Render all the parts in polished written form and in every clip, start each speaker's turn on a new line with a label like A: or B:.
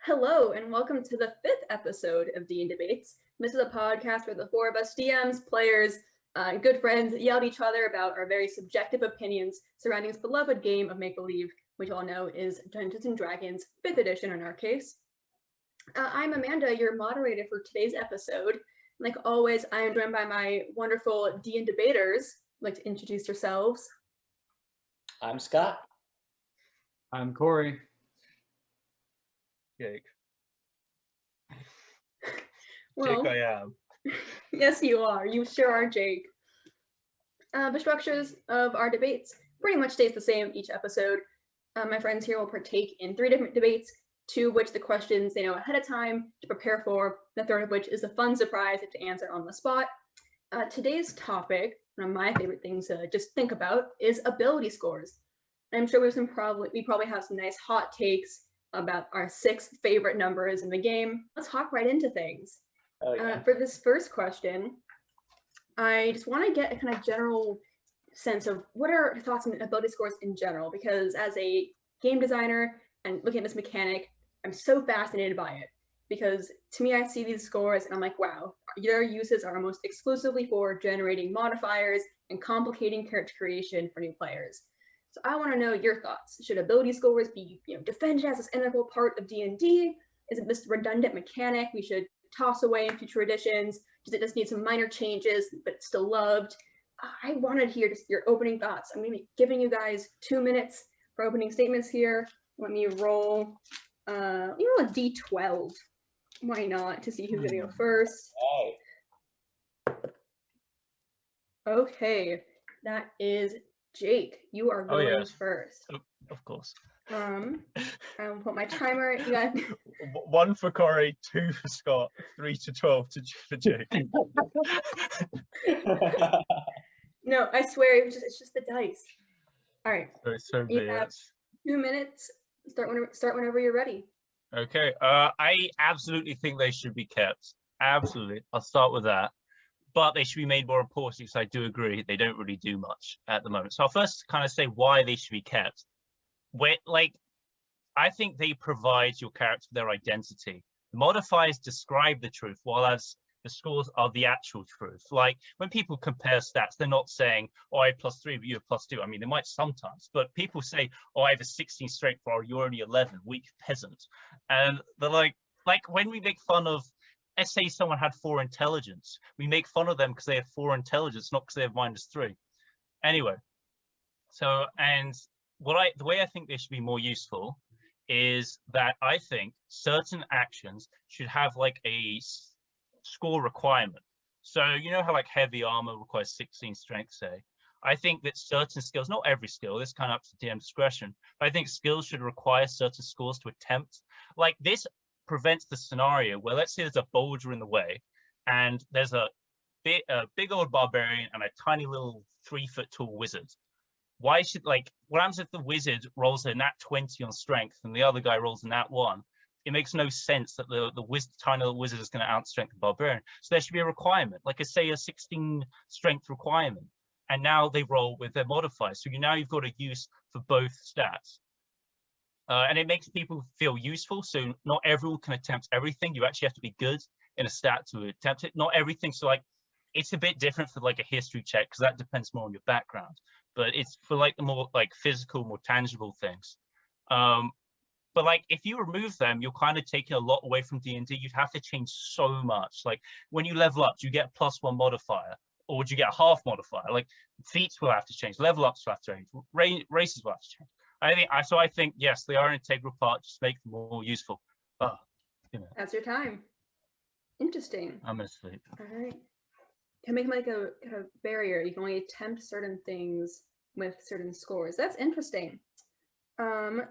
A: Hello, and welcome to the 5th episode of D&Debates. This is a podcast where the four of us DMs, players, good friends yell at each other about our very subjective opinions surrounding this beloved game of make-believe, which you all know is Dungeons & Dragons 5th edition in our case. I'm Amanda, your moderator for today's episode. Like always, I am joined by my wonderful D&Debaters. Like to introduce yourselves.
B: I'm Scott.
C: I'm Corey.
D: Jake.
A: Well,
D: Jake, I am.
A: Yes, you are. You sure are, Jake. The structures of our debates pretty much stays the same each episode. My friends here will partake in 3 different debates, 2 of which the questions they know ahead of time to prepare for, the 3rd of which is a fun surprise to answer on the spot. Today's topic, one of my favorite things to just think about, is ability scores. I'm sure we probably have some nice hot takes about our 6 favorite numbers in the game. Let's hop right into things.
B: Oh, yeah.
A: For this first question, I just want to get a kind of general sense of what are your thoughts on ability scores in general, because as a game designer and looking at this mechanic, I'm so fascinated by it. Because to me, I see these scores and I'm like, wow, their uses are almost exclusively for generating modifiers and complicating character creation for new players. So I want to know your thoughts. Should ability scores be, defended as this integral part of D&D? Is it this redundant mechanic we should toss away in future editions? Does it just need some minor changes but still loved? I wanted to hear just your opening thoughts. I'm going to be giving you guys 2 minutes for opening statements here. Let me roll a d12. Why not? To see who's going to go first.
B: Hey.
A: Okay, that is Jake. You are going
D: yes.
A: first.
D: Of course.
A: I'll put my timer. You got
D: 1 for Corey, 2 for Scott, 3 to 12 for Jake.
A: No, I swear it's just the dice. All right.
D: So
A: You have 2 minutes. Start whenever you're ready.
D: Okay. I absolutely think they should be kept. Absolutely. I'll start with that. But they should be made more important because I do agree they don't really do much at the moment. So I'll first kind of say why they should be kept. I think they provide your character their identity. The modifiers describe the truth, while as the scores are the actual truth. Like when people compare stats, they're not saying, oh, I have +3, but you have +2. I mean, they might sometimes, but people say, oh, I have a 16 strength, or you're only 11, weak peasant. And they're like when we make fun of, let's say someone had 4 intelligence, we make fun of them because they have 4 intelligence, not because they have -3. Anyway, so, and the way I think they should be more useful is that I think certain actions should have like a score requirement. So you know how like heavy armor requires 16 strength, say. I think that certain skills, not every skill, this kind of up to DM discretion, but I think skills should require certain scores to attempt. Like this prevents the scenario where, let's say there's a boulder in the way and there's a big old barbarian and a tiny little 3-foot tall wizard. Why should, what happens if the wizard rolls a nat 20 on strength and the other guy rolls a nat 1? It makes no sense that the tiny little wizard is going to outstrength the barbarian. So there should be a requirement, like say a 16 strength requirement. And now they roll with their modifiers. So you've got a use for both stats. And it makes people feel useful. So not everyone can attempt everything. You actually have to be good in a stat to attempt it. Not everything. So it's a bit different for like a history check because that depends more on your background. But it's for like the more like physical, more tangible things. But like if you remove them, you're kind of taking a lot away from D&D. You'd have to change so much. Like when you level up, do you get a +1 modifier, or would you get a half modifier? Like feats will have to change, level ups will have to change, races will have to change. I think yes, they are an integral part. Just make them more useful.
A: That's your time. Interesting.
D: I'm gonna sleep.
A: All right. Can make like a kind of barrier. You can only attempt certain things with certain scores. That's interesting.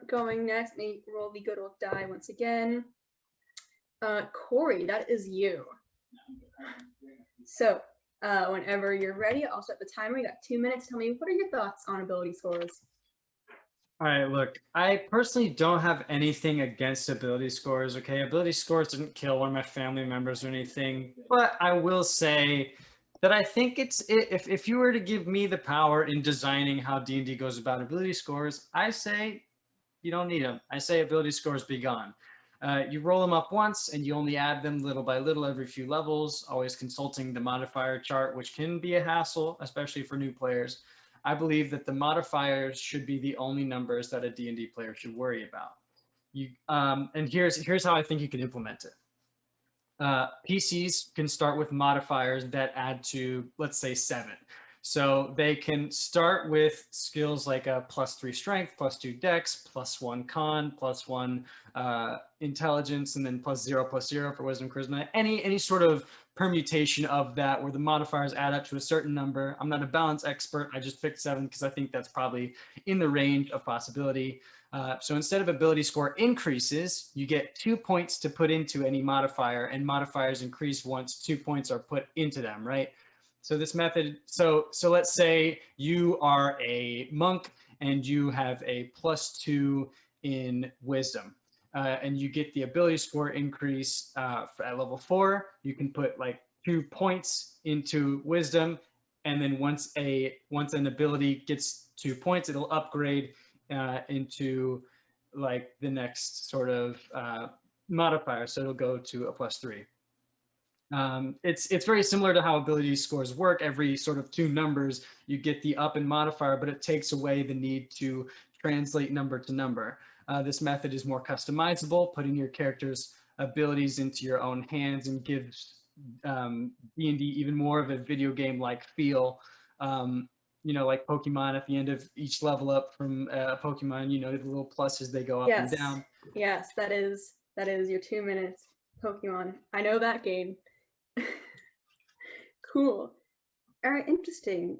A: Going next, let me roll the good old die once again. Corey, that is you. So, whenever you're ready, I'll set the timer. You got 2 minutes. Tell me, what are your thoughts on ability scores?
C: All right, look, I personally don't have anything against ability scores, okay? Ability scores didn't kill one of my family members or anything, but I will say that I think if you were to give me the power in designing how D&D goes about ability scores, I say you don't need them. I say ability scores be gone. You roll them up once and you only add them little by little every few levels, always consulting the modifier chart, which can be a hassle, especially for new players. I believe that the modifiers should be the only numbers that a D&D player should worry about. And here's how I think you can implement it. PCs can start with modifiers that add to, let's say, 7. So they can start with skills like a +3 strength, +2 dex, +1 con, +1 intelligence, and then +0 for wisdom, charisma. Any sort of permutation of that where the modifiers add up to a certain number. I'm not a balance expert. I just picked 7 because I think that's probably in the range of possibility. So instead of ability score increases, you get 2 points to put into any modifier, and modifiers increase once 2 points are put into them, right? So this method, so let's say you are a monk and you have a +2 in wisdom, and you get the ability score increase at level 4. You can put like 2 points into wisdom, and then once an ability gets 2 points, it'll upgrade into like the next sort of modifier. So it'll go to a +3. It's very similar to how ability scores work. Every sort of 2 numbers, you get the up and modifier, but it takes away the need to translate number to number. This method is more customizable, putting your character's abilities into your own hands, and gives D&D even more of a video game-like feel. Like Pokemon at the end of each level up from Pokemon, the little pluses, they go up and down.
A: Yes, that is your 2 minutes Pokemon. I know that game. Cool. All right, interesting.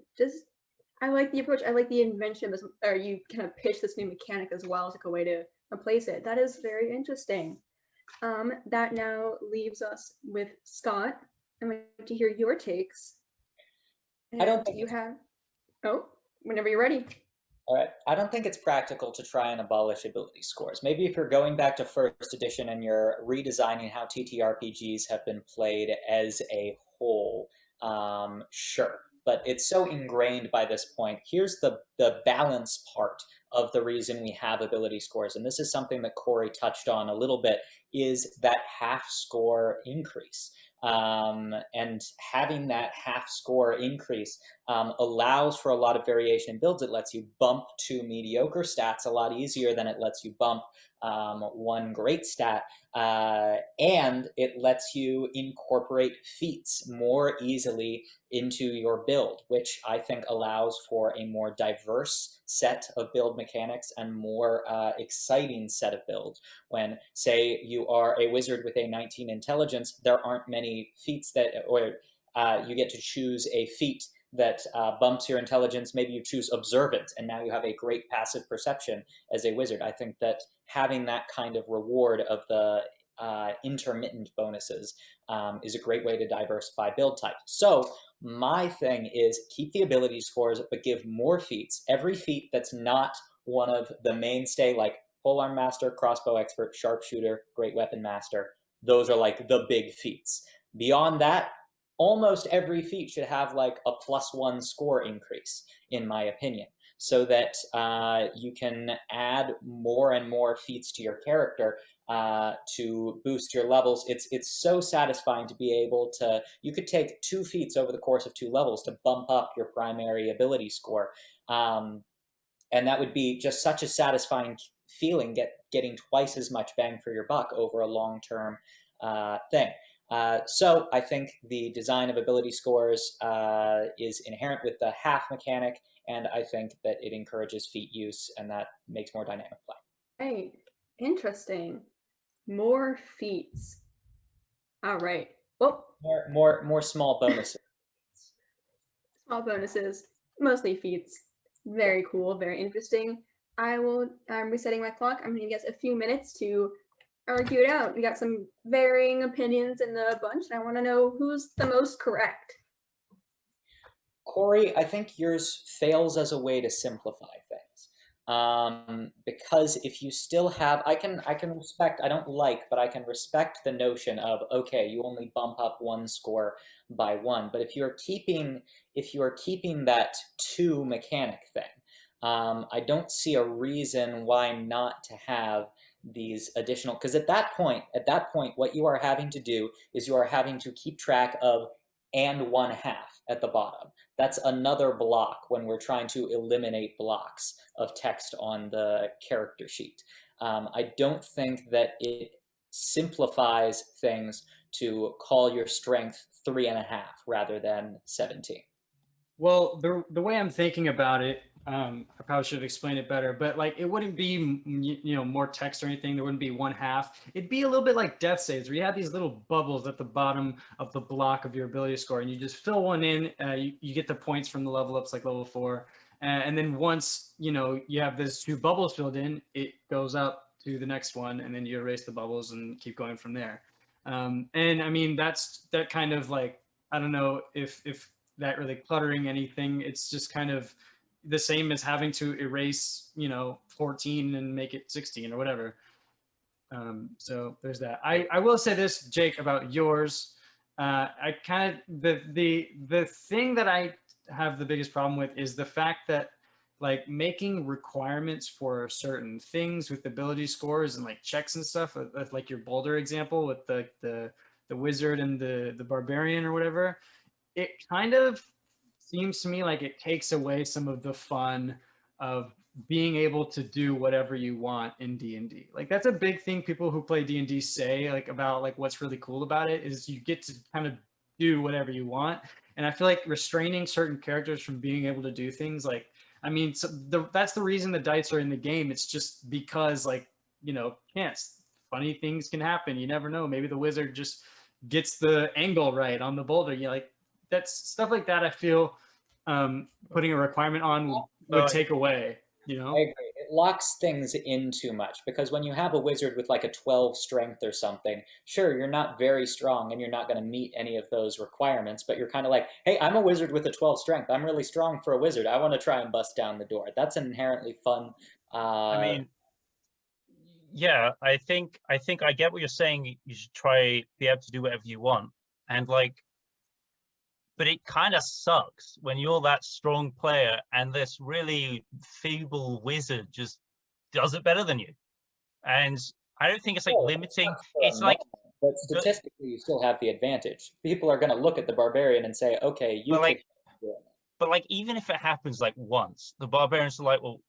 A: I like the approach. I like the invention of this, or you kind of pitch this new mechanic as well as like a way to replace it. That is very interesting. That now leaves us with Scott. I'd like to hear your takes.
B: I don't think
A: you have. Oh, whenever you're ready.
B: All right. I don't think it's practical to try and abolish ability scores. Maybe if you're going back to first edition and you're redesigning how TTRPGs have been played as a whole, sure. But it's so ingrained by this point. Here's the balance part of the reason we have ability scores, and this is something that Corey touched on a little bit, is that half score increase. And having that half score increase allows for a lot of variation in builds. It lets you bump 2 mediocre stats a lot easier than it lets you bump 1 great stat, and it lets you incorporate feats more easily into your build, which I think allows for a more diverse set of build mechanics and more exciting set of builds. When, say, you are a wizard with a 19 intelligence, there aren't many feats or you get to choose a feat that bumps your intelligence. Maybe you choose observance, and now you have a great passive perception as a wizard. I think that having that kind of reward of the intermittent bonuses is a great way to diversify build types. So my thing is keep the ability scores, but give more feats. Every feat that's not one of the mainstay, like polearm master, crossbow expert, sharpshooter, great weapon master, those are like the big feats. Beyond that, almost every feat should have like a +1 score increase, in my opinion, so that you can add more and more feats to your character to boost your levels. It's so satisfying to be able to, you could take 2 feats over the course of 2 levels to bump up your primary ability score. And that would be just such a satisfying feeling, getting twice as much bang for your buck over a long-term thing. So I think the design of ability scores is inherent with the half mechanic, and I think that it encourages feat use, and that makes more dynamic play.
A: Right. Interesting. More feats. All right. Well,
B: more small bonuses.
A: small bonuses, mostly feats. Very cool. Very interesting. I'm resetting my clock. I'm going to guess a few minutes to argue it out. We got some varying opinions in the bunch, and I want to know who's the most correct.
B: Corey, I think yours fails as a way to simplify things. Because if you still have, I can respect, I don't like, but I can respect the notion of, okay, you only bump up 1 score by 1. But if you are keeping that 2 mechanic thing, I don't see a reason why not to have these additional, because at that point, what you are having to do is you are having to keep track of and 1/2 at the bottom. That's another block when we're trying to eliminate blocks of text on the character sheet. I don't think that it simplifies things to call your strength 3.5 rather than 17.
C: Well, the way I'm thinking about it, I probably should have explained it better, but like it wouldn't be more text or anything. There wouldn't be 1/2. It'd be a little bit like death saves, where you have these little bubbles at the bottom of the block of your ability score, and you just fill one in. You get the points from the level ups, like level 4, and then once you have those 2 bubbles filled in, it goes up to the next one, and then you erase the bubbles and keep going from there. And I mean that kind of like, I don't know if that really cluttering anything. It's just kind of the same as having to erase 14 and make it 16 or whatever. So there's that. I will say this, Jake, about yours. I kind of the thing that I have the biggest problem with is the fact that like making requirements for certain things with ability scores and like checks and stuff, like your Boulder example with the wizard and the barbarian or whatever. It kind of seems to me like it takes away some of the fun of being able to do whatever you want in D&D. Like that's a big thing people who play D&D say, like about like what's really cool about it is you get to kind of do whatever you want. And I feel like restraining certain characters from being able to do things, like, I mean, that's the reason the dice are in the game. It's just because like, chance, funny things can happen. You never know. Maybe the wizard just gets the angle right on the boulder. Like, that's stuff like that. I feel putting a requirement on would take away,
B: I agree. It locks things in too much, because when you have a wizard with like a 12 strength or something, sure, you're not very strong and you're not going to meet any of those requirements, but you're kind of like, hey, I'm a wizard with a 12 strength. I'm really strong for a wizard. I want to try and bust down the door. That's an inherently fun.
D: I mean, yeah, I think I get what you're saying. You should be able to do whatever you want. And like, but it kind of sucks when you're that strong player and this really feeble wizard just does it better than you. And I don't think it's like limiting. It's like,
B: but statistically, you still have the advantage. People are going to look at the barbarian and say, okay, you can.
D: But like, even if it happens like once, the barbarians are like, well,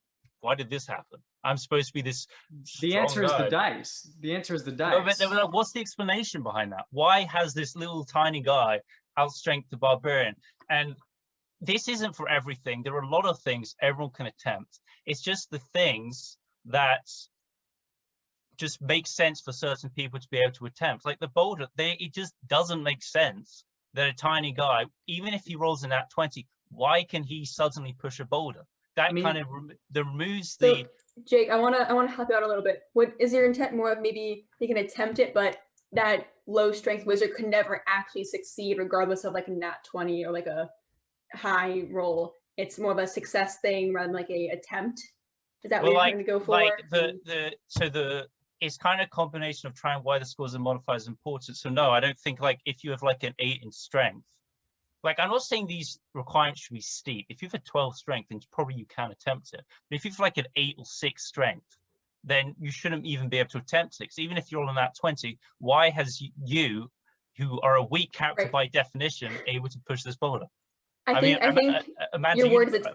D: why did this happen? I'm supposed to be this.
C: The answer is the dice. The answer is the dice.
D: No, but like, what's the explanation behind that? Why has this little tiny guy outstrength the barbarian? And this isn't for everything. There are a lot of things everyone can attempt. It's just the things that just make sense for certain people to be able to attempt. Like the boulder, it just doesn't make sense that a tiny guy, even if he rolls in that 20, why can he suddenly push a boulder? That kind of removes the.
A: Jake, I wanna help you out a little bit. What is your intent more of maybe you can attempt it, but that low strength wizard could never actually succeed regardless of like a nat 20 or like a high roll? It's more of a success thing rather than like a attempt. Is that what you're trying to go for?
D: Like it's kind of a combination of trying why the scores and modifiers is important. So no, I don't think like if you have like an 8 in strength, like I'm not saying these requirements should be steep. If you have a 12 strength, then probably you can attempt it. But if you have like an 8 or 6 strength, then you shouldn't even be able to attempt it. Even if you're on that 20, why has you, who are a weak character by definition, able to push this boulder?
A: I think your word is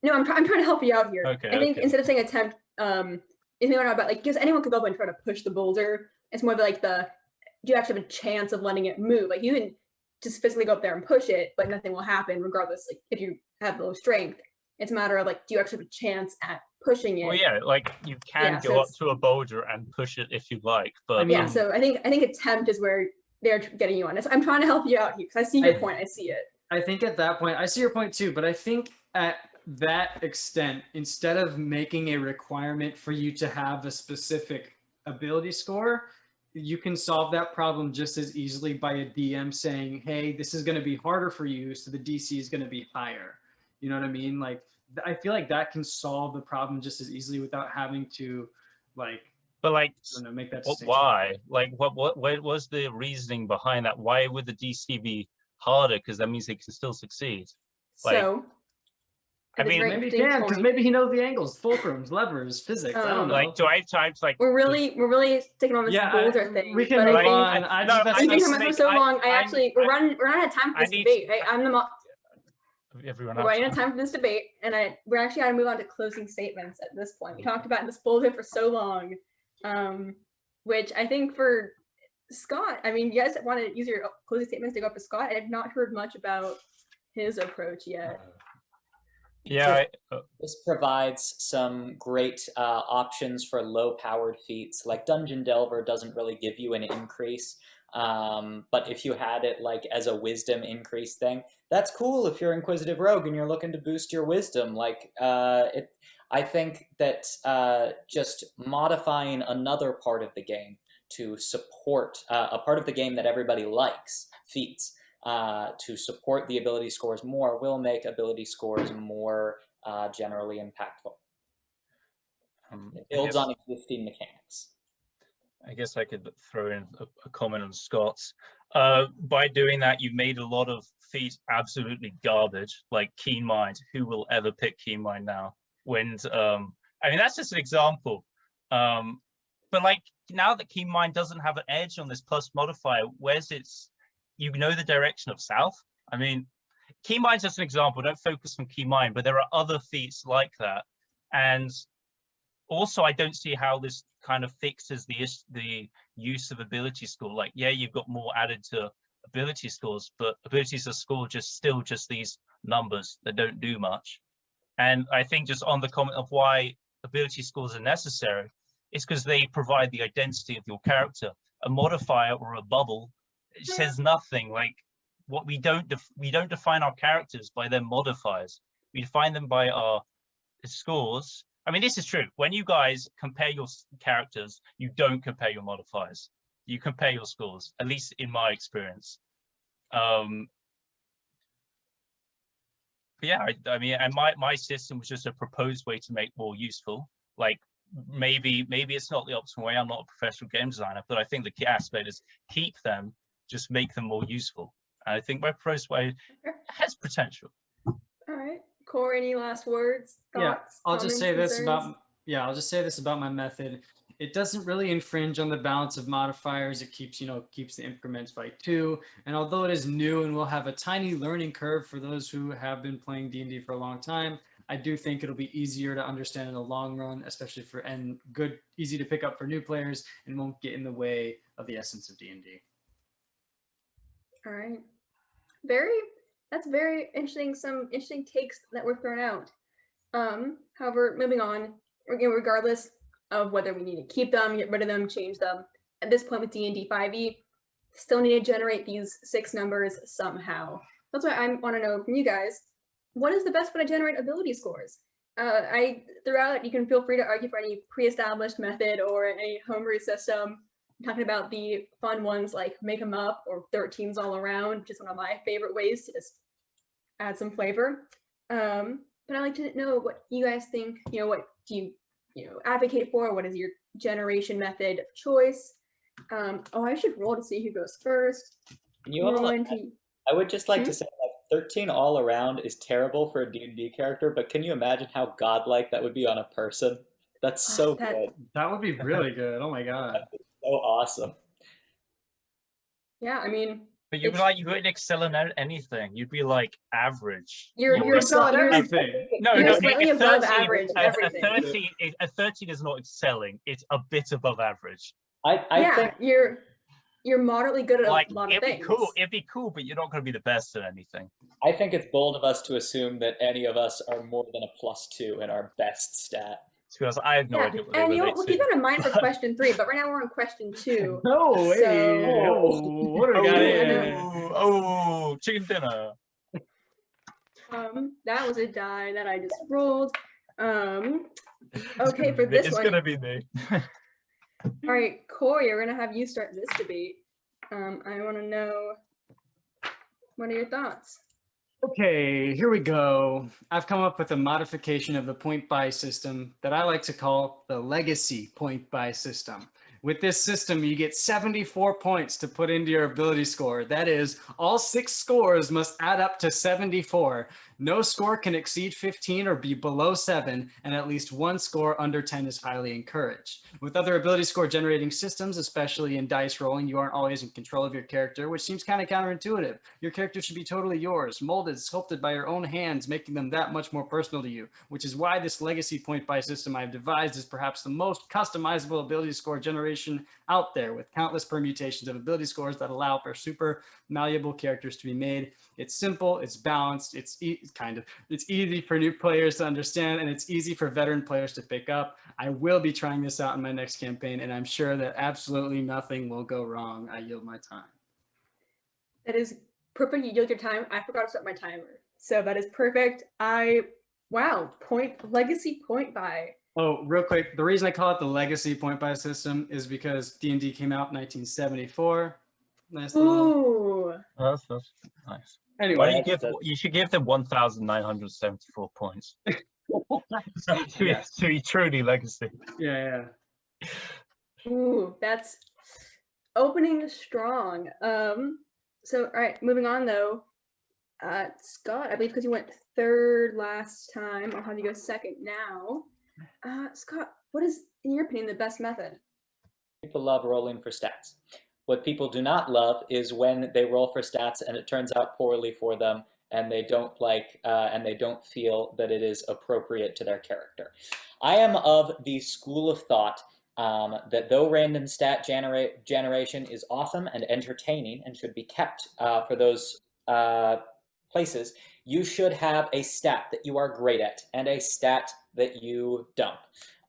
A: no. I'm trying to help you out here.
D: Okay,
A: I think instead of saying attempt, it's more about like, because anyone could go up and try to push the boulder. It's more like do you actually have a chance of letting it move? Like you can just physically go up there and push it, but nothing will happen regardless. Like if you have low strength, it's a matter of like, do you actually have a chance at pushing it?
D: Well, yeah, like you can go up to a boulder and push it if you like, but
A: yeah. So I think attempt is where they're getting you on. So I'm trying to help you out here because I see your point. I see it.
C: I think at that point, I see your point too, but I think at that extent, instead of making a requirement for you to have a specific ability score, you can solve that problem just as easily by a DM saying, hey, this is going to be harder for you, so the DC is going to be higher. You know what I mean? Like, I feel like that can solve the problem just as easily without having to, like,
D: but like,
C: I don't know, make that distinction.
D: Why? Like, what was the reasoning behind that? Why would the DC be harder? Because that means they can still succeed.
A: So
D: I mean,
C: Maybe he can, because maybe he knows the angles, fulcrums, levers, physics. I don't know.
D: like, do I have time to like?
A: We're really taking on this Boulder thing.
C: We can
A: but
C: move
A: I think
C: on.
A: we've been coming for so long. We're running out of time for this debate. I'm the
D: Everyone
A: we're running out of time for this debate, and we're actually going to move on to closing statements at this point. We talked about this Boulder for so long, which I think for Scott, I mean, you guys want to use your closing statements to go up to Scott. I have not heard much about his approach yet.
D: Yeah.
B: This provides some great options for low-powered feats. Like Dungeon Delver doesn't really give you an increase, but if you had it like as a wisdom increase thing, that's cool if you're Inquisitive Rogue and you're looking to boost your wisdom. Like I think that just modifying another part of the game to support a part of the game that everybody likes, feats, to support the ability scores more will make ability scores more generally impactful. It builds on existing mechanics.
D: I guess I could throw in a comment on Scott's. By doing that, you've made a lot of feats absolutely garbage, like Keen Mind. Who will ever pick Keen Mind now? When I mean, that's just an example. But like now that Keen Mind doesn't have an edge on this plus modifier, where's its? You know the direction of south. I mean, Keen Mind's just an example. Don't focus on Keen Mind, but there are other feats like that. And also, I don't see how this kind of fixes the use of ability score. Like, yeah, you've got more added to ability scores, but abilities are scored still just these numbers that don't do much. And I think just on the comment of why ability scores are necessary, it's because they provide the identity of your character. A modifier or a bubble, it says nothing. Like what we don't define our characters by their modifiers. We define them by our scores. I mean, this is true. When you guys compare your characters, you don't compare your modifiers. You compare your scores, at least in my experience. But yeah, I mean, and my system was just a proposed way to make more useful. Like maybe it's not the optimal way. I'm not a professional game designer, but I think the key aspect is keep them, just make them more useful. And I think my proposed way has potential.
A: All right. Corey, any last words, thoughts?
C: I'll just say this
A: concerns?
C: I'll just say this about my method. It doesn't really infringe on the balance of modifiers. It keeps the increments by 2. And although it is new and will have a tiny learning curve for those who have been playing D&D for a long time, I do think it'll be easier to understand in the long run, especially easy to pick up for new players, and won't get in the way of the essence of D&D.
A: All right. That's very interesting. Some interesting takes that were thrown out. However, moving on, regardless of whether we need to keep them, get rid of them, change them, at this point with D&D 5e, still need to generate these 6 numbers somehow. That's why I want to know from you guys, what is the best way to generate ability scores? Throughout, you can feel free to argue for any pre-established method or any homebrew system. I'm talking about the fun ones like make them up or 13s all around, which is one of my favorite ways to just add some flavor. But I'd like to know what you guys think. What do you advocate for? What is your generation method of choice? I should roll to see who goes first.
B: I would just like to say that 13 all around is terrible for a D&D character, but can you imagine how godlike that would be on a person? That's so good.
C: That would be really good. Oh my god.
B: So awesome.
A: Yeah, I mean.
D: But you wouldn't excel in anything. You'd be like average.
A: You're
C: everything.
A: You're slightly above average.
D: Everything. A 13 is not excelling. It's a bit above average.
B: I think
A: you're moderately good at
D: like,
A: a lot of things.
D: It'd be cool, but you're not going to be the best at anything.
B: I think it's bold of us to assume that any of us are more than a +2 in our best stat.
D: Because I have no idea what
A: and we'll keep that in mind for question 3, but right now we're on question 2.
C: No way! What do we got here?
D: Oh, chicken dinner.
A: That was a die that I just rolled. Okay, for this one.
D: It's gonna be me.
A: All right, Corey, we're gonna have you start this debate. I want to know, what are your thoughts?
C: Okay, here we go. I've come up with a modification of the point buy system that I like to call the legacy point buy system, With this system, you get 74 points to put into your ability score. That is, all 6 scores must add up to 74. No score can exceed 15 or be below 7, and at least 1 score under 10 is highly encouraged. With other ability score generating systems, especially in dice rolling, you aren't always in control of your character, which seems kind of counterintuitive. Your character should be totally yours, molded, sculpted by your own hands, making them that much more personal to you, which is why this legacy point buy system I've devised is perhaps the most customizable ability score generation out there, with countless permutations of ability scores that allow for super malleable characters to be made. It's simple, it's balanced, it's easy for new players to understand, and it's easy for veteran players to pick up. I will be trying this out in my next campaign, and I'm sure that absolutely nothing will go wrong. I yield my time.
A: That is perfect. You yield your time. I forgot to set my timer, so that is perfect. Wow, legacy point buy.
C: Oh, real quick, the reason I call it the legacy point buy system is because D&D came out in 1974. Nice little.
A: Ooh.
D: That's nice.
C: Anyway,
D: Why do you should give them 1,974 points. to be truly legacy.
C: Yeah.
A: Ooh, that's opening strong. So all right, moving on though. Scott, I believe because you went third last time, I'll have you go second now. Scott, what is, in your opinion, the best method?
B: People love rolling for stats. What people do not love is when they roll for stats and it turns out poorly for them, and they don't feel that it is appropriate to their character. I am of the school of thought that though random stat generation is awesome and entertaining and should be kept for those places, you should have a stat that you are great at and a stat that you don't.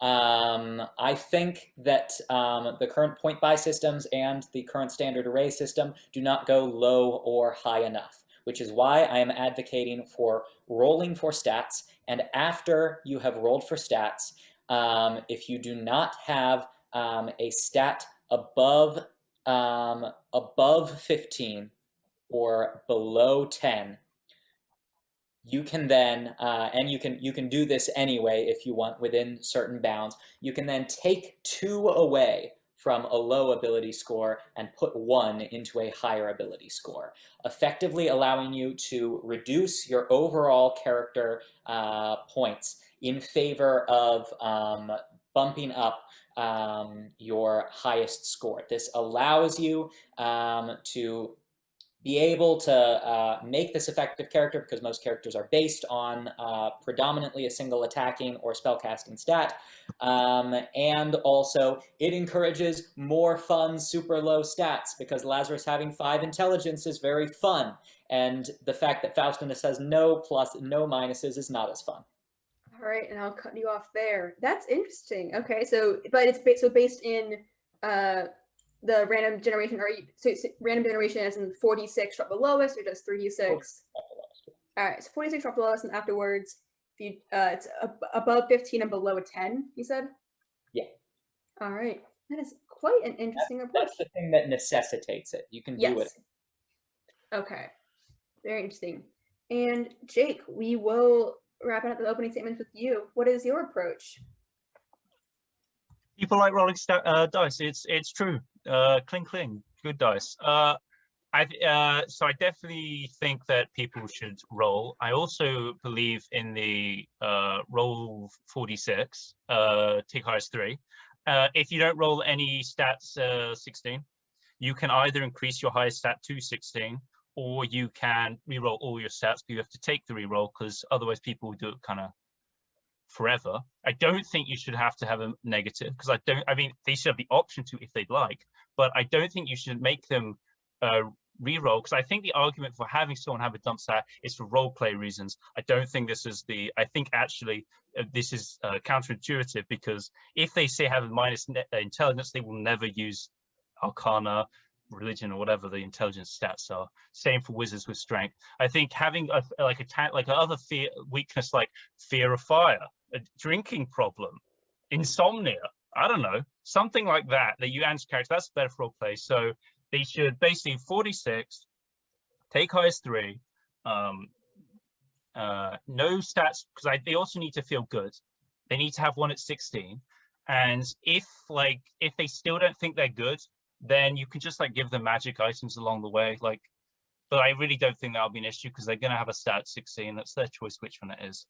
B: I think that the current point buy systems and the current standard array system do not go low or high enough, which is why I am advocating for rolling for stats. And after you have rolled for stats, if you do not have a stat above 15 or below 10, you can then, and you can do this anyway if you want within certain bounds, you can then take 2 away from a low ability score and put 1 into a higher ability score, effectively allowing you to reduce your overall character points in favor of bumping up your highest score. This allows you to be able to make this effective character, because most characters are based on predominantly a single attacking or spellcasting stat, and also it encourages more fun super low stats, because Lazarus having 5 intelligence is very fun, and the fact that Faustinus has no plus, no minuses is not as fun.
A: All right, and I'll cut you off there. That's interesting. Okay, so but it's based in the random generation, so random generation as in 46 drop the lowest, or just 3d6? All right, so 46 drop the lowest, and afterwards, if you it's above 15 and below a 10, you said?
B: Yeah.
A: All right, that is quite an interesting approach.
B: That's the thing that necessitates it. You can do it.
A: Okay, very interesting. And Jake, we will wrap up the opening statements with you. What is your approach?
D: People like rolling dice. It's true. Cling cling, good dice. So I definitely think that people should roll. I also believe in the roll 46, take highest 3. If you don't roll any stats 16, you can either increase your highest stat to 16, or you can re-roll all your stats, but you have to take the re-roll, because otherwise people will do it kind of forever. I don't think you should have to have a negative, because I mean, they should have the option to if they'd like, but I don't think you should make them re-roll, because I think the argument for having someone have a dump stat is for role play reasons. I don't think this is I think actually this is counterintuitive, because if they say have a minus intelligence, they will never use Arcana, religion, or whatever the intelligence stats are. Same for wizards with strength. I think having another weakness like fear of fire, a drinking problem, insomnia, I don't know, something like that you answer character, that's better for role play. So they should basically 46, take highest 3, no stats, because they also need to feel good. They need to have 1 at 16, And if they still don't think they're good, then you can just like give them magic items along the way. Like, but I really don't think that'll be an issue because they're going to have a stat 16. That's their choice which one it is.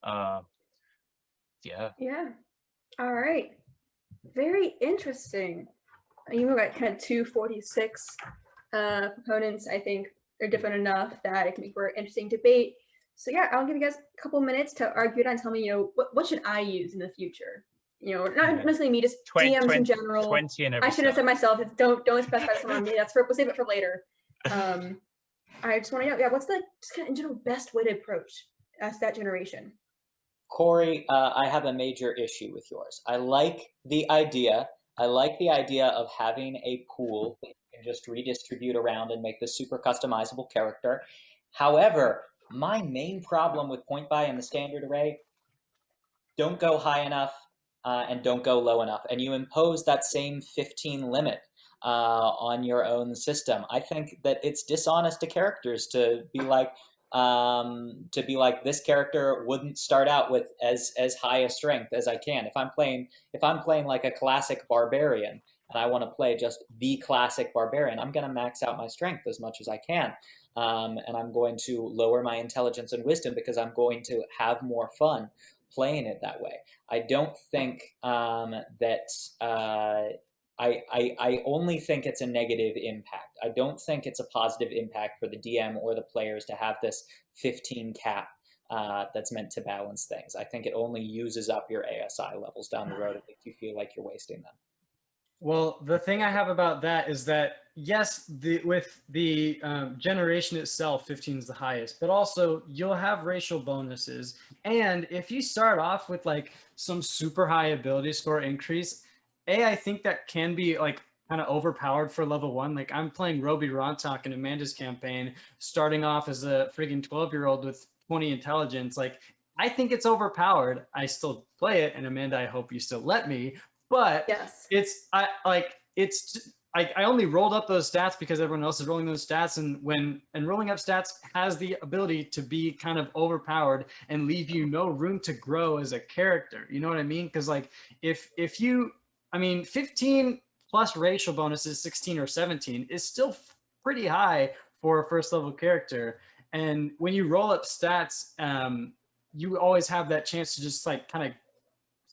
D: Yeah.
A: Yeah. All right. Very interesting. You got kind of 246 proponents. I think they're different enough that it can be for an interesting debate. So yeah, I'll give you guys a couple minutes to argue it and tell me, what should I use in the future? Not necessarily me, just DMs in general.
D: 20 in every
A: I should have
D: stat.
A: said myself. Don't specify someone on me. We'll save it for later. I just want to know, what's the just kind of in general best way to approach stat generation?
B: Corey, I have a major issue with yours. I like the idea of having a pool that you can just redistribute around and make this super customizable character. However, my main problem with point buy in the standard array, don't go high enough and don't go low enough. And you impose that same 15 limit on your own system. I think that it's dishonest to characters to be like, this character wouldn't start out with as high a strength as I can. If I'm playing like a classic barbarian and I want to play just the classic barbarian, I'm going to max out my strength as much as I can. And I'm going to lower my intelligence and wisdom because I'm going to have more fun playing it that way. I don't think that I only think it's a negative impact. I don't think it's a positive impact for the DM or the players to have this 15 cap that's meant to balance things. I think it only uses up your ASI levels down the road. It makes you feel like you're wasting them.
C: Well, the thing I have about that is that, yes, with the generation itself, 15 is the highest, but also you'll have racial bonuses. And if you start off with like some super high ability score increase, I think that can be like kind of overpowered for level 1. Like I'm playing Roby Rontok in Amanda's campaign, starting off as a friggin' 12-year-old with 20 intelligence. Like I think it's overpowered. I still play it, and Amanda, I hope you still let me. But
A: yes,
C: I only rolled up those stats because everyone else is rolling those stats, and rolling up stats has the ability to be kind of overpowered and leave you no room to grow as a character. You know what I mean? Because like if you, 15 plus racial bonuses, 16 or 17 is still pretty high for a first level character. And when you roll up stats, you always have that chance to just like kind of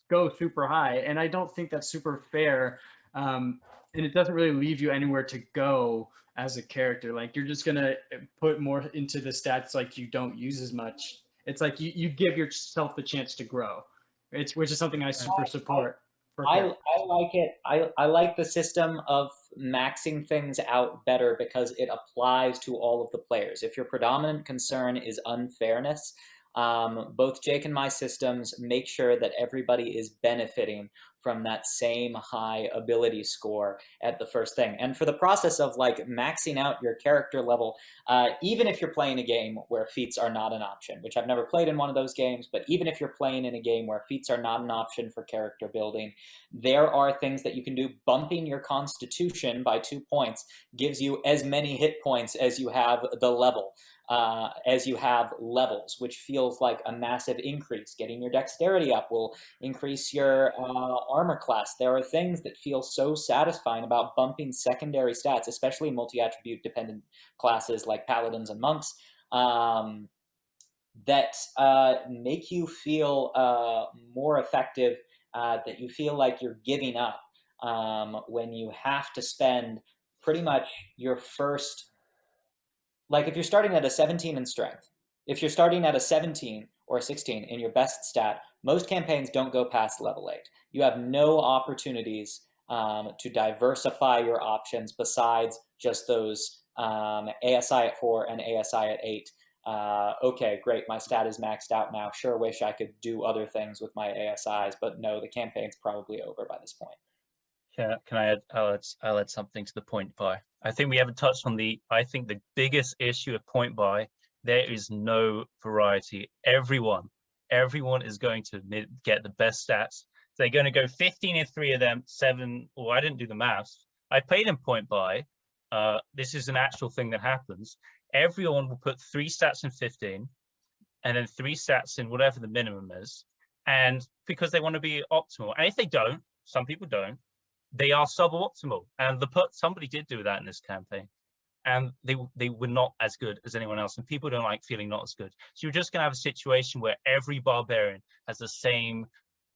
C: go super high, and I don't think that's super fair, and it doesn't really leave you anywhere to go as a character. Like you're just gonna put more into the stats like you don't use as much. It's like you give yourself the chance to grow, which is something I super support.
B: I like it. I like the system of maxing things out better because it applies to all of the players. If your predominant concern is unfairness, both Jake and my systems make sure that everybody is benefiting from that same high ability score at the first thing. And for the process of like maxing out your character level, even if you're playing a game where feats are not an option, which I've never played in one of those games, but even if you're playing in a game where feats are not an option for character building, there are things that you can do. Bumping your constitution by 2 points gives you as many hit points as you have the level. As you have levels, which feels like a massive increase. Getting your dexterity up will increase your armor class. There are things that feel so satisfying about bumping secondary stats, especially multi-attribute dependent classes like paladins and monks, that make you feel more effective, that you feel like you're giving up when you have to spend pretty much your first. Like if you're starting at a 17 in strength, if you're starting at a 17 or a 16 in your best stat, most campaigns don't go past level 8. You have no opportunities to diversify your options besides just those ASI at 4 and ASI at 8. Okay, great, my stat is maxed out now. Sure wish I could do other things with my ASIs, but no, the campaign's probably over by this point.
D: Yeah, can I add? I'll add something to the point buy. I think we haven't touched on I think the biggest issue of point buy. There is no variety. Everyone is going to get the best stats. They're going to go 15 in 3 of them, 7. Or I didn't do the maths. I played in point buy. This is an actual thing that happens. Everyone will put 3 stats in 15, and then 3 stats in whatever the minimum is, and because they want to be optimal. And if they don't, some people don't, they are suboptimal. And somebody did do that in this campaign, and they were not as good as anyone else, and people don't like feeling not as good. So you're just going to have a situation where every barbarian has the same,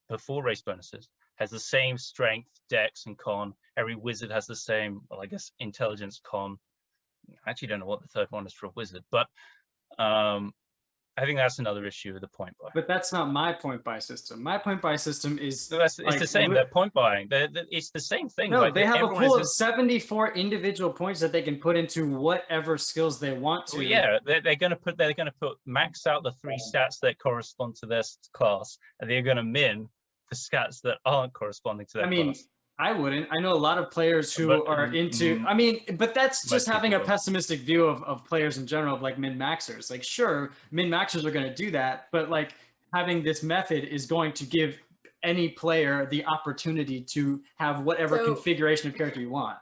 D: before race bonuses, has the same strength, dex, and con. Every wizard has the same, well, I guess, intelligence, con. I actually don't know what the third one is for a wizard, but I think that's another issue with the point buy.
C: But that's not my point buy system. My point buy system is
D: So it's the same. They're point buying. It's the same thing.
C: No,
D: like,
C: they have a pool of 74 individual points that they can put into whatever skills they want to.
D: Well, yeah, they're going to put max out the 3 stats that correspond to their class, and they're going to min the stats that aren't corresponding to their class.
C: I wouldn't. I know a lot of players who are into, but that's just having a pessimistic view of players in general, of like min-maxers. Like, sure, min-maxers are going to do that, but like having this method is going to give any player the opportunity to have whatever configuration of character you want.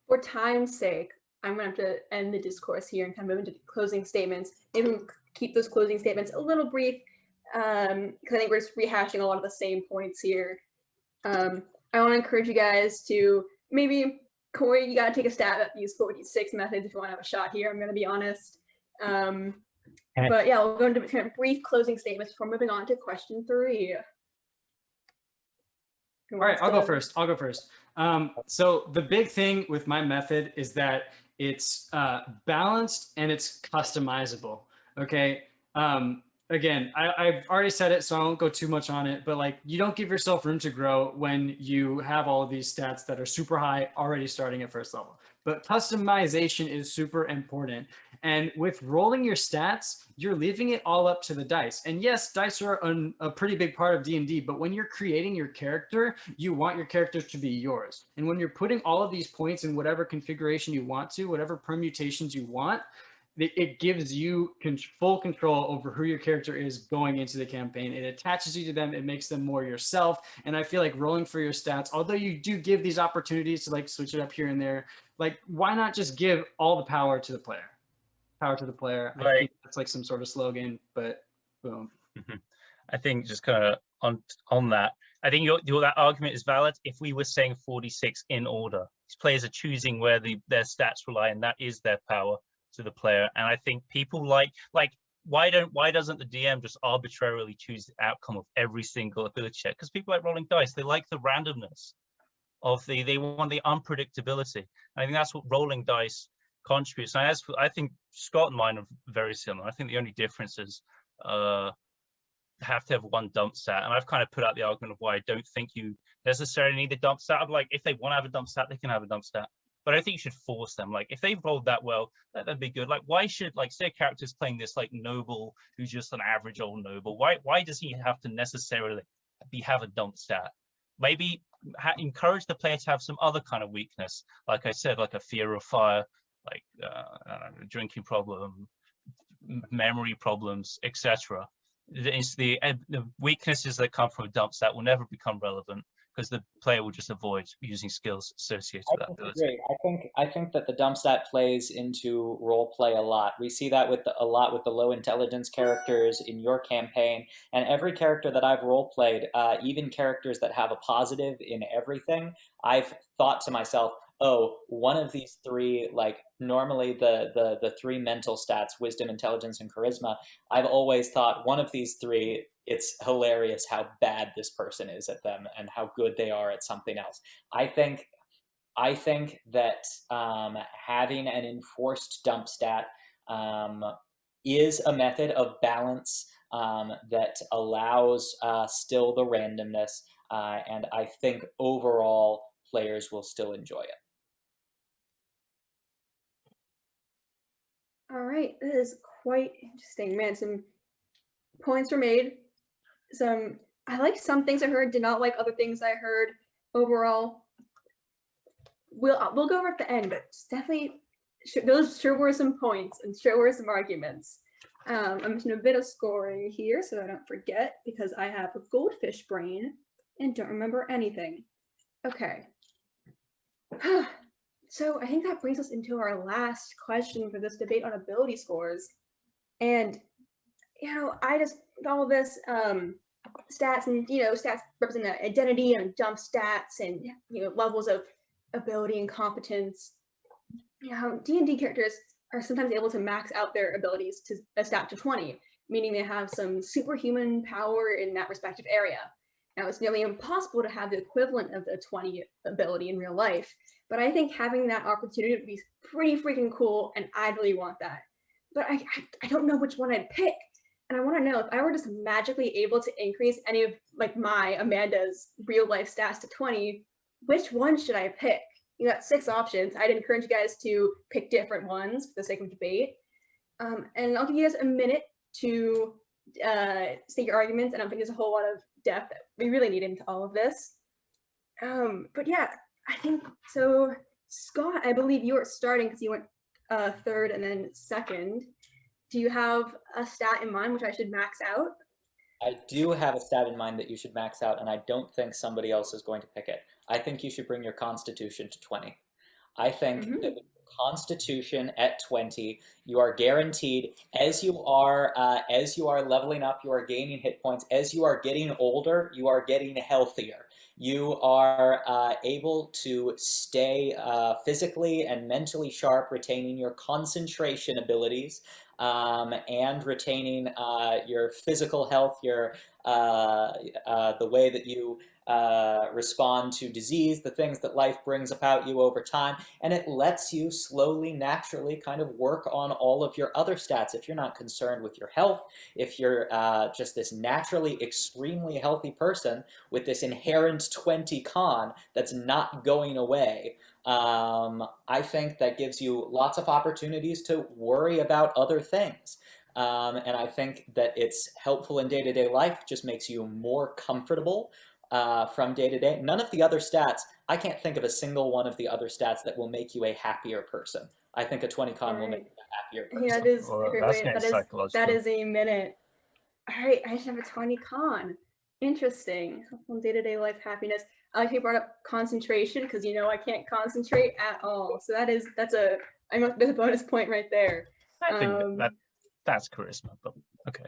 C: For
A: time's sake, I'm going to have to end the discourse here and kind of move into closing statements. Maybe we'll keep those closing statements a little brief, because I think we're just rehashing a lot of the same points here. I want to encourage you guys to maybe, Corey, you got to take a stab at these 46 methods if you want to have a shot here. I'm going to be honest. But yeah, we'll go into kind of brief closing statements before moving on to question 3.
C: All right, I'll go first. So the big thing with my method is that it's balanced and it's customizable. Okay. Again, I've already said it, so I won't go too much on it, but like, you don't give yourself room to grow when you have all of these stats that are super high already starting at first level. But customization is super important. And with rolling your stats, you're leaving it all up to the dice. And yes, dice are a pretty big part of D&D, but when you're creating your character, you want your character to be yours. And when you're putting all of these points in whatever configuration you want to, whatever permutations you want, it gives you full control over who your character is going into the campaign. It attaches you to them. It makes them more yourself. And I feel like rolling for your stats, although you do give these opportunities to like switch it up here and there, like, why not just give all the power to the player? Power to the player. Right. I think that's like some sort of slogan, but boom.
D: I think just kind of on that, I think that argument is valid if we were saying 46 in order. These players are choosing where their stats rely, and that is their power to the player. And I think people like why doesn't the DM just arbitrarily choose the outcome of every single ability check? Because people like rolling dice. They like the randomness of they want the unpredictability. I think that's what rolling dice contributes. And I think Scott and mine are very similar. I think the only difference is have to have one dump stat. And I've kind of put out the argument of why I don't think you necessarily need a dump stat. I'm like, if they want to have a dump stat, they can have a dump stat. But I think you should force them. Like, if they've rolled that well, that'd be good. Like, why should, like, say a character's playing this like noble who's just an average old noble? Why does he have to necessarily have a dump stat? Maybe encourage the player to have some other kind of weakness. Like I said, like a fear of fire, like I don't know, drinking problem, memory problems, etc. It's the weaknesses that come from a dump stat will never become relevant, because the player will just avoid using skills associated with that ability.
B: I think that the dump stat plays into role play a lot. We see that a lot with the low intelligence characters in your campaign, and every character that I've role played, even characters that have a positive in everything, I've thought to myself, oh, one of these 3, like normally the 3 mental stats, wisdom, intelligence, and charisma, I've always thought one of these 3, it's hilarious how bad this person is at them and how good they are at something else. I think that having an enforced dump stat is a method of balance that allows still the randomness, and I think overall players will still enjoy it.
A: All right, this is quite interesting, man. Some points were made. I liked some things I heard, did not like other things I heard. Overall, we'll go over at the end, but definitely those sure were some points and sure were some arguments. I'm just doing a bit of scoring here so I don't forget, because I have a goldfish brain and don't remember anything. Okay. So I think that brings us into our last question for this debate on ability scores. And, you know, I just, all this, stats, and stats represent identity and jump stats and levels of ability and competence. D&D characters are sometimes able to max out their abilities to a stat to 20, meaning they have some superhuman power in that respective area. Now, it's nearly impossible to have the equivalent of a 20 ability in real life, but I think having that opportunity would be pretty freaking cool, and I really want that. But I don't know which one I'd pick, and I want to know if I were just magically able to increase any of Amanda's real life stats to 20, which one should I pick? You got 6 options. I'd encourage you guys to pick different ones for the sake of debate. And I'll give you guys a minute to state your arguments. I don't think there's a whole lot of depth that we really need into all of this. But yeah, I think so. Scott, I believe you were starting because you went 3rd and then 2nd. Do you have a stat in mind which I should max out?
B: I do have a stat in mind that you should max out, and I don't think somebody else is going to pick it. I think you should bring your Constitution to 20. I think that with Constitution at 20, you are guaranteed, as you are leveling up, you are gaining hit points. As you are getting older, you are getting healthier. You are able to stay physically and mentally sharp, retaining your concentration abilities, and retaining your physical health, your the way that you respond to disease, the things that life brings about you over time, and it lets you slowly, naturally kind of work on all of your other stats. If you're not concerned with your health, if you're just this naturally extremely healthy person with this inherent 20 con that's not going away, I think that gives you lots of opportunities to worry about other things. And I think that it's helpful in day-to-day life, just makes you more comfortable from day to day. None of the other stats, I can't think of a single one of the other stats that will make you a happier person. I think a 20 con will make you a happier person.
A: Yeah, it is a great way.
D: Psychological.
A: That is a minute. All right, I should have a 20 con. Interesting. Helpful in day-to-day life happiness. I like how you brought up concentration because I can't concentrate at all. So that's a bonus point right there.
D: I think that's charisma, but okay.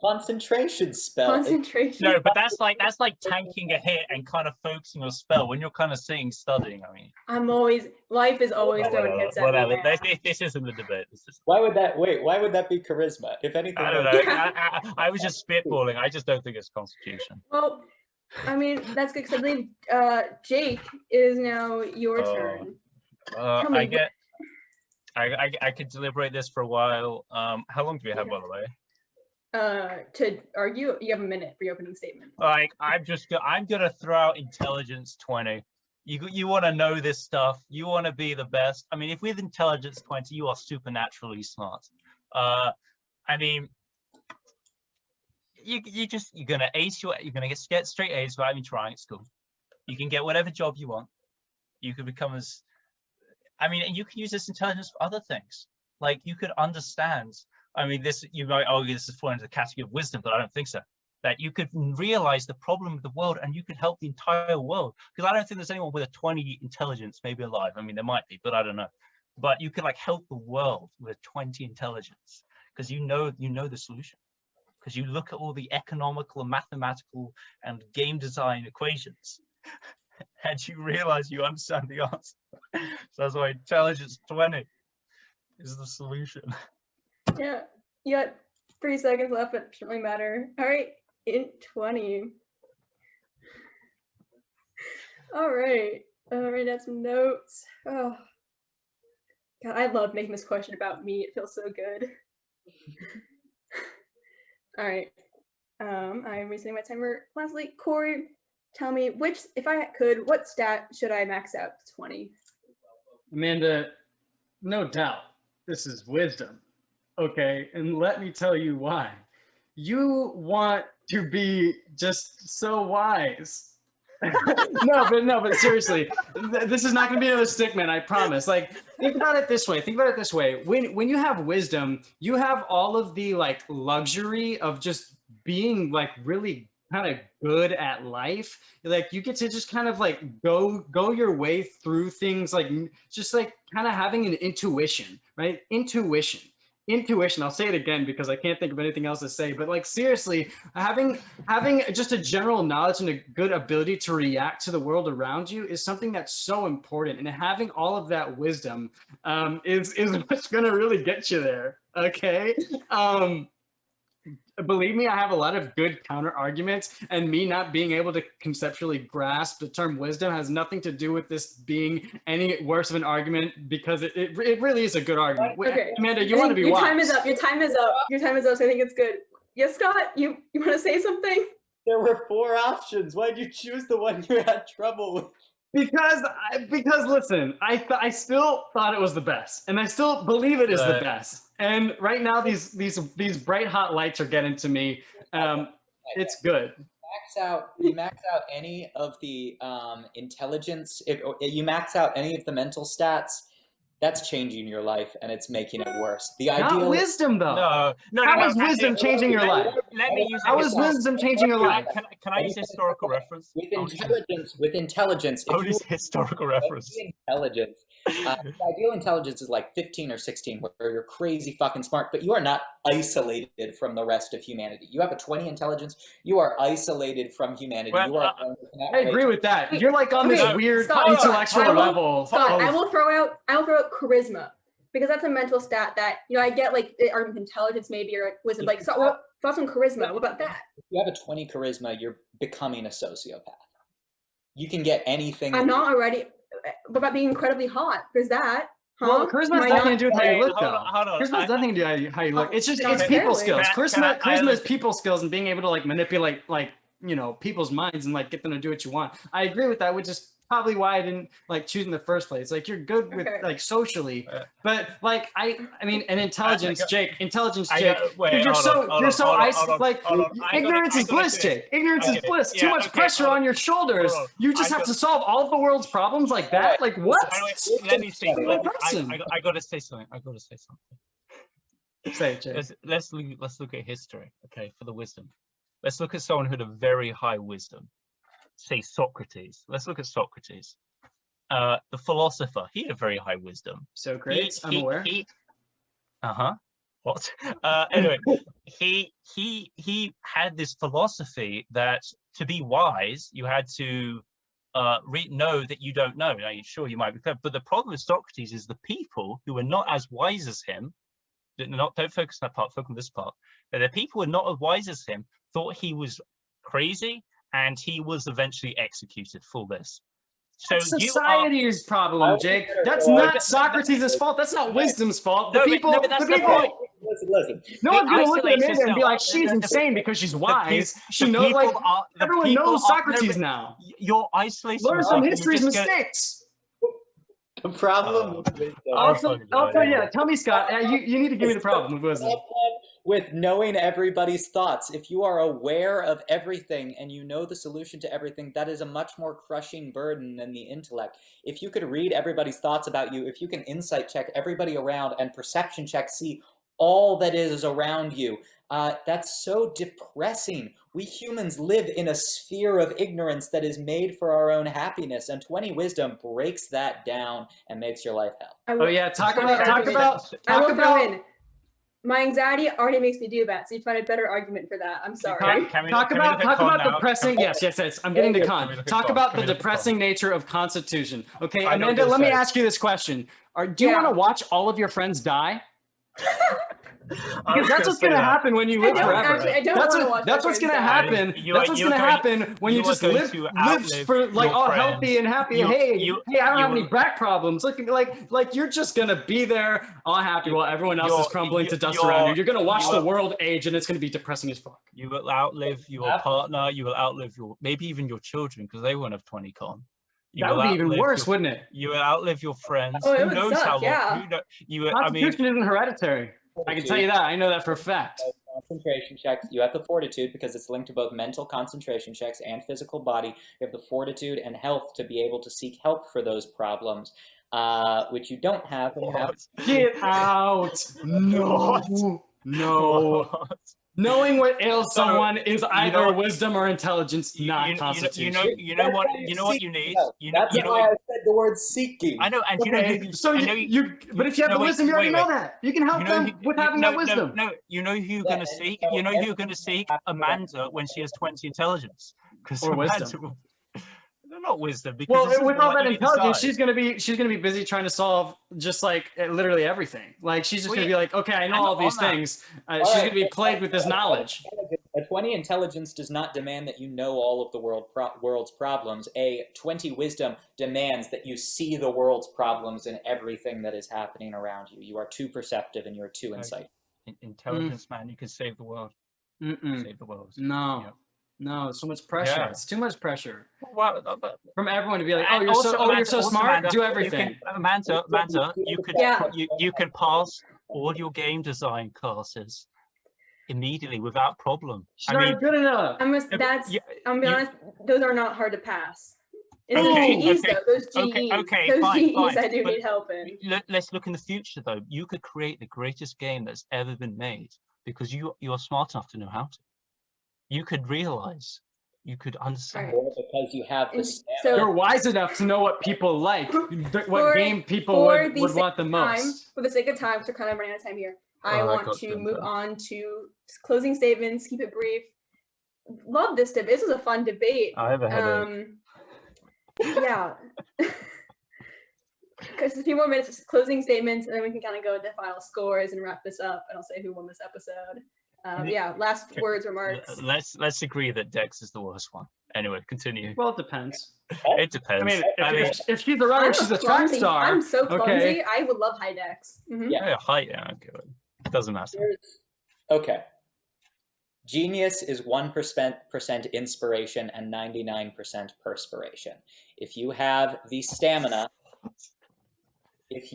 B: Concentration spell.
A: Concentration.
D: No, but that's like tanking a hit and kind of focusing on a spell when you're kind of sitting studying. I mean,
A: life is always throwing hits at me.
D: This isn't the debate.
B: Why would that be charisma? If anything,
D: I don't know. I was just spitballing. I just don't think it's constitution.
A: Well, I mean, that's good because I believe Jake, it is now your turn.
D: I could deliberate this for a while. How long do we have, by the way?
A: To argue, you have a minute for your opening statement.
D: Like, I'm gonna throw out intelligence 20. You want to know this stuff. You want to be the best. I mean, if with intelligence 20, you are supernaturally smart. I mean, you're gonna ace you're gonna get straight A's without even trying at school. You can get whatever job you want. You can become and you can use this intelligence for other things. Like, you could understand. I mean, you might argue this is falling into the category of wisdom, but I don't think so. That you could realize the problem of the world and you could help the entire world. Because I don't think there's anyone with a 20 intelligence maybe alive. I mean, there might be, but I don't know. But you could help the world with 20 intelligence because you know the solution. Because you look at all the economical and mathematical and game design equations and you realize you understand the answer. So that's why intelligence 20 is the solution.
A: Yeah, you got 3 seconds left, but it shouldn't really matter. All right, in 20. All right, write down some notes. Oh, God, I love making this question about me. It feels so good. All right, I'm resetting my timer. Lastly, Corey, tell me if I could, what stat should I max out to 20?
C: Amanda, no doubt, this is wisdom. Okay, and let me tell you why. You want to be just so wise. No, but seriously, this is not going to be another stickman, I promise. Think about it this way. When you have wisdom, you have all of the luxury of just being really kind of good at life. You get to just kind of go your way through things, just kind of having an intuition, right? Intuition. intuition. I'll say it again because I can't think of anything else to say, but like seriously, having just a general knowledge and a good ability to react to the world around you is something that's so important. And having all of that wisdom is what's gonna really get you there. Okay. Believe me, I have a lot of good counter arguments, and me not being able to conceptually grasp the term wisdom has nothing to do with this being any worse of an argument, because it really is a good argument.
A: Okay.
C: Amanda, you want to be
A: your
C: wise.
A: time is up. Your time is up. Your time is up. So I think it's good. Yes, Scott, you want to say something?
B: There were 4 options. Why did you choose the one you had trouble with?
C: Because listen, I still thought it was the best, and I still believe it is the best. And right now, these bright hot lights are getting to me. It's good.
B: You max out any of the intelligence. If you max out any of the mental stats, that's changing your life, and it's making it worse. The ideal.
C: Not wisdom, though.
D: No.
C: How is wisdom changing your life?
D: Let me use.
C: How is wisdom changing your life?
D: Can I use historical reference?
B: With intelligence.
D: I would use historical reference.
B: Intelligence. The ideal intelligence is like 15 or 16, where you're crazy fucking smart, but you are not isolated from the rest of humanity. You have a 20 intelligence, you are isolated from humanity.
D: Well,
C: I agree with that. You're like on this weird
A: Scott,
C: intellectual level.
A: Scott, I will throw out charisma, because that's a mental stat that, I get, like, our intelligence maybe, or wisdom. Like, so thoughts on charisma? What about that?
B: If you have a 20 charisma, you're becoming a sociopath. You can get anything.
A: I'm not already. What about being incredibly hot? There's that. Huh?
C: Well, charisma has nothing to do with how you look, though.
D: Hold on.
C: Charisma has nothing to do with how you look. It's just
A: Not
C: people
A: necessarily.
C: skills. Charisma is people skills and being able to like manipulate people's minds and like get them to do what you want. I agree with that, which is probably why I didn't like choose in the first place. Like you're good with like socially, but like I mean, and intelligence, Jake. You're so isolated. Ignorance is bliss, Jake. Ignorance is bliss. Too much pressure on your shoulders. You just have to solve all of the world's problems like that. Like what?
D: Let me say. I gotta say something.
C: Say it, Jake.
D: Let's look at history. Okay, for the wisdom. Let's look at someone who had a very high wisdom. Say Socrates. Let's look at Socrates. The philosopher. He had a very high wisdom.
C: Socrates, I'm aware.
D: What? Anyway, he had this philosophy that to be wise, you had to know that you don't know. Now, sure, you might be clever, but the problem with Socrates is the people who were not as wise as him. Don't focus on that part. Focus on this part. But the people who were not as wise as him thought he was crazy, and he was eventually executed for this. So
C: that's society's problem, Jake. That's not Socrates' fault. That's not wisdom's fault. The people.
B: Listen.
C: No one's gonna look at Amanda and be like, she's insane because she's wise. She knows, like, everyone knows Socrates now.
D: You're isolating.
C: Learn from history's mistakes.
B: The problem.
C: Also, yeah. Tell me, Scott. You need to give me the problem with wisdom.
B: With knowing everybody's thoughts. If you are aware of everything and you know the solution to everything, that is a much more crushing burden than the intellect. If you could read everybody's thoughts about you, if you can insight check everybody around and perception check, see all that is around you, that's so depressing. We humans live in a sphere of ignorance that is made for our own happiness, and 20 wisdom breaks that down and makes your life hell.
C: Talk about.
A: My anxiety already makes me do that, so you find a better argument for that. I'm sorry.
C: Talk about the depressing. Yes. I'm getting to con. Talk about the depressing nature of Constitution. Okay, Amanda, let me ask you this question: do you want to watch all of your friends die? Because that's what's going to happen when you live forever. That's what's going to happen. That's what's going to happen when you just live for like all healthy and happy. Hey, I don't have any back problems. Looking like you're just going to be there all happy while everyone else is crumbling to dust around you. You're going to watch the world age, and it's going to be depressing as fuck.
D: You will outlive your partner. You will outlive maybe even your children, because they won't have 20 con.
C: That would be even worse, wouldn't it?
D: You will outlive your friends.
A: Oh,
D: Who knows how long?
A: Yeah.
C: Constitution isn't hereditary. I can tell you that. I know that for a fact.
B: Concentration checks. You have the fortitude, because it's linked to both mental concentration checks and physical body. You have the fortitude and health to be able to seek help for those problems, which you don't have.
C: Get out! No. Knowing what ails
D: So,
C: someone is
D: you
C: either
D: know-
C: wisdom or intelligence, not constitution.
D: you know what you need.
B: That's why I said the word seeking.
D: I know, and you know
C: Okay,
D: who.
C: so
D: I know
C: but if you have the wisdom, you already know that. You can help them with having that wisdom.
D: No, you know who you're
B: Yeah,
D: going to
B: and
D: seek.
B: so
D: You know who you're going to
B: everything
D: seek.
B: has to
D: Amanda when she has 20 intelligence, because
C: Or
D: Amanda
C: wisdom.
D: will. They're not wisdom because
C: Well,
D: this is
C: with all
D: what
C: that
D: you
C: intelligence,
D: decide.
C: she's gonna be busy trying to solve just like literally everything. Like she's just
D: Well,
C: gonna
D: yeah,
C: be like, okay, I know
D: and
C: all these
D: on that-
C: things.
B: All
C: She's
B: right,
C: gonna be plagued with this knowledge.
B: A 20 intelligence does not demand that you know all of the world's problems. A 20 wisdom demands that you see the world's problems in everything that is happening around you. You are too perceptive and you are too insightful.
D: Intelligence, man, you can save the world.
C: Mm-mm.
D: Save the world.
C: No,
D: Yeah.
C: no, so much pressure.
D: Yeah.
C: It's too much pressure
D: Well,
C: from everyone to be like, oh,
D: and
C: you're
D: also,
C: you're so
D: also,
C: smart.
D: Amanda,
C: Do everything.
D: Amanda, you could
A: Yeah.
D: you can pass all your game design classes immediately without problem.
C: She's not good enough.
A: I'm
D: but
A: gonna be honest, those are not hard to pass. It's those
C: Okay,
A: GEs though, those GEs. Those
D: fine,
A: GEs I do
D: but
A: need help in.
D: let's look in the future though. You could create the greatest game that's ever been made because you are smart enough to know how to. You could realize, you could understand.
B: Or because you have the
A: And
B: stamina.
A: so-
C: You're wise enough to know what people like, what
A: For-
C: game people
A: for
C: would want the most.
A: For the sake of time, 'cause we're kind of running out of time here. I
D: Oh, I
A: want
D: got
A: to
D: you,
A: move
D: okay.
A: on to closing statements. Keep it brief. Love this debate. This was a fun debate.
D: I have a headache.
A: Yeah. Because a few more minutes, closing statements, and then we can kind of go into final scores and wrap this up. And I'll say who won this episode. Yeah, last words, remarks.
D: Let's agree that Dex is the worst one. Anyway, continue.
C: Well, it depends.
D: It depends.
C: I mean, if she's a runner,
A: I'm
C: she's a track
A: clumsy.
C: star.
A: I'm so clumsy.
C: Okay.
A: I would love high decks. Mhm.
B: Yeah.
D: height. Yeah, okay. It doesn't matter.
B: Okay. Genius is 1% inspiration and 99% perspiration. If you have the stamina, if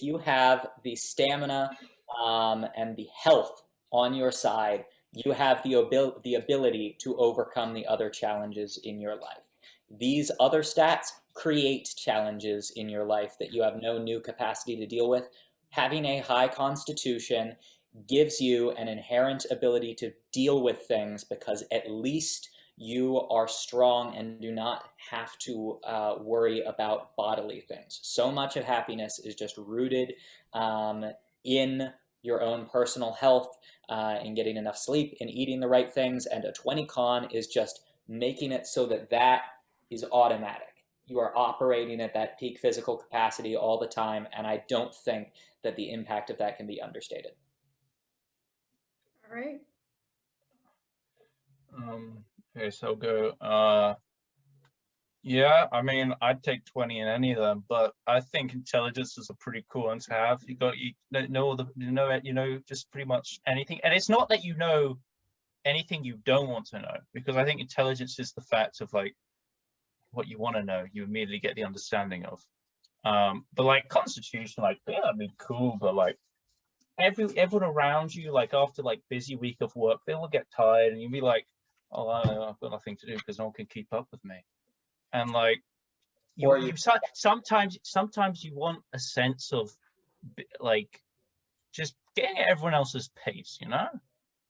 B: you have the stamina and the health on your side, you have the ability to overcome the other challenges in your life. These other stats create challenges in your life that you have no new capacity to deal with. Having a high constitution gives you an inherent ability to deal with things because at least you are strong and do not have to worry about bodily things. So much of happiness is just rooted in your own personal health, in getting enough sleep, in eating the right things, and a 20 con is just making it so that that is automatic. You are operating at that peak physical capacity all the time, and I don't think that the impact of that can be understated.
A: All right.
E: Okay, so I'll go. Yeah, I mean, I'd take 20 in any of them, but I think intelligence is a pretty cool one to have. You know just pretty much anything, and it's not that you know anything you don't want to know, because I think intelligence is the fact of like what you want to know. You immediately get the understanding of. But like constitution, like yeah, that'd be cool, but like everyone around you, like after like busy week of work, they will get tired, and you'll be like, oh, I've got nothing to do because no one can keep up with me. And like sometimes you want a sense of like just getting at everyone else's pace, you know,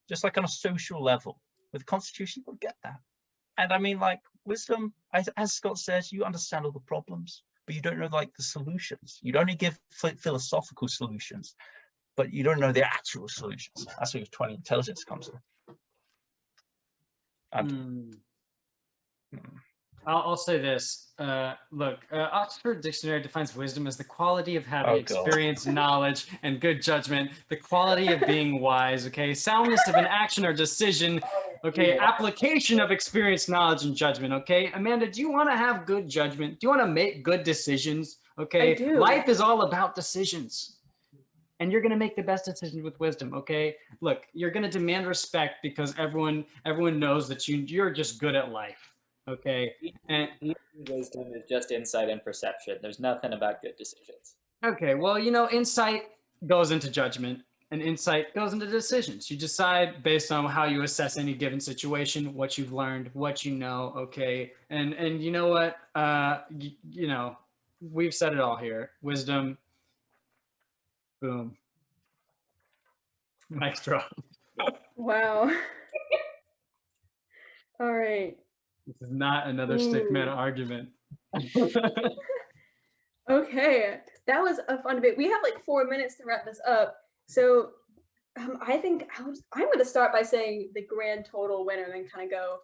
E: just like on a social level. With constitution, you'll get that. And I mean, like wisdom, as Scott says, you understand all the problems, but you don't know like the solutions. You'd only give philosophical solutions, but you don't know the actual solutions. That's where 20 intelligence comes in.
C: I'll say this. Look, Oxford Dictionary defines wisdom as the quality of having experience, knowledge, and good judgment, the quality of being wise, okay? Soundness of an action or decision, okay? Application of experience, knowledge, and judgment, okay? Amanda, do you want to have good judgment? Do you want to make good decisions, okay?
A: I do.
C: Life is all about decisions. And you're going to make the best decisions with wisdom, okay? Look, you're going to demand respect because everyone knows that you're just good at life. Okay, and
B: wisdom is just insight and perception. There's nothing about good decisions.
C: Okay, well, you know, insight goes into judgment and insight goes into decisions. You decide based on how you assess any given situation, what you've learned, what you know, okay? And you know what? You know, we've said it all here. Wisdom, boom. Mic drop.
A: Wow. All right.
C: This is not another stickman
A: Ooh.
C: argument.
A: Okay, that was a fun debate. We have like 4 minutes to wrap this up. So I think I'm going to start by saying the grand total winner, and then kind of go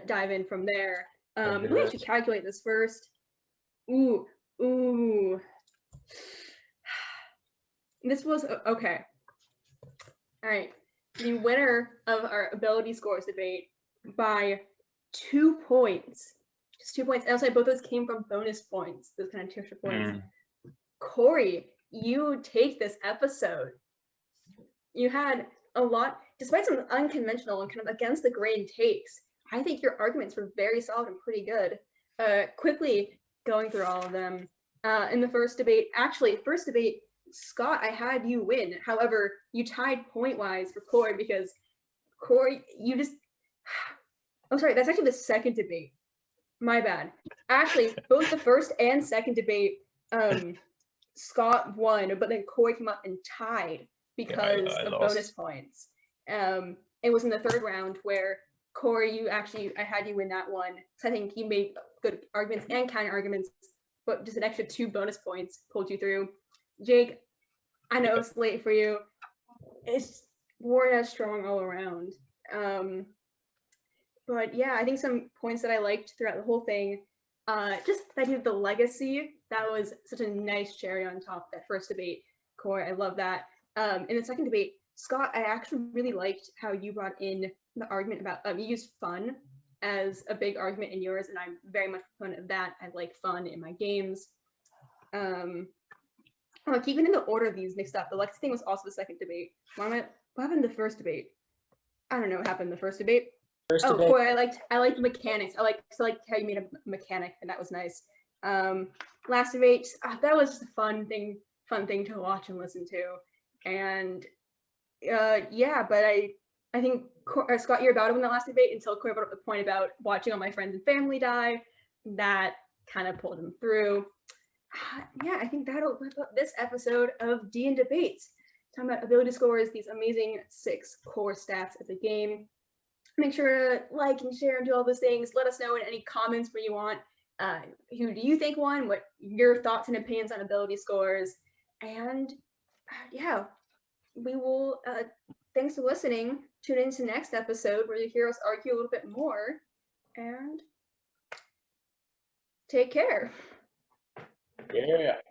A: dive in from there. Let me actually calculate this first. Ooh. This was okay. All right. The winner of our ability scores debate by 2 points. Just 2 points. And I'll say both those came from bonus points, those kind of two extra points. Corey, you take this episode. You had a lot, despite some unconventional and kind of against the grain takes. I think your arguments were very solid and pretty good. Quickly going through all of them. In the first debate, Scott, I had you win. However, you tied point-wise for Corey because Corey, you just... Oh, sorry, that's actually the second debate. My bad. Actually, both the first and second debate, Scott won, but then Corey came up and tied because of bonus points. It was in the third round where Corey, I had you win that one. So I think you made good arguments and counter arguments, but just an extra 2 bonus points pulled you through. Jake, I know it's late for you. It's weren't as strong all around. But yeah, I think some points that I liked throughout the whole thing, just the idea of the legacy, that was such a nice cherry on top of that first debate. Corey, I love that. In the second debate, Scott, I actually really liked how you brought in the argument about, you used fun as a big argument in yours, and I'm very much a proponent of that. I like fun in my games. Keeping in the order of these mixed up, the legacy thing was also the second debate. What happened in the first debate? I don't know what happened in the first debate. Debate. Boy, I liked the mechanics. I liked how you made a mechanic, and that was nice. Last debate, that was just a fun thing to watch and listen to. And yeah, but I think Scott, you're about to win the last debate until Corey brought up the point about watching all my friends and family die. That kind of pulled him through. Yeah, I think that'll wrap up this episode of D&Debates. Talking about ability scores, these amazing 6 core stats of the game. Make sure to like and share and do all those things. Let us know in any comments where you want. Who do you think won? What your thoughts and opinions on ability scores? And yeah, we will. Thanks for listening. Tune in to next episode where you hear us argue a little bit more. And take care.
B: Yeah.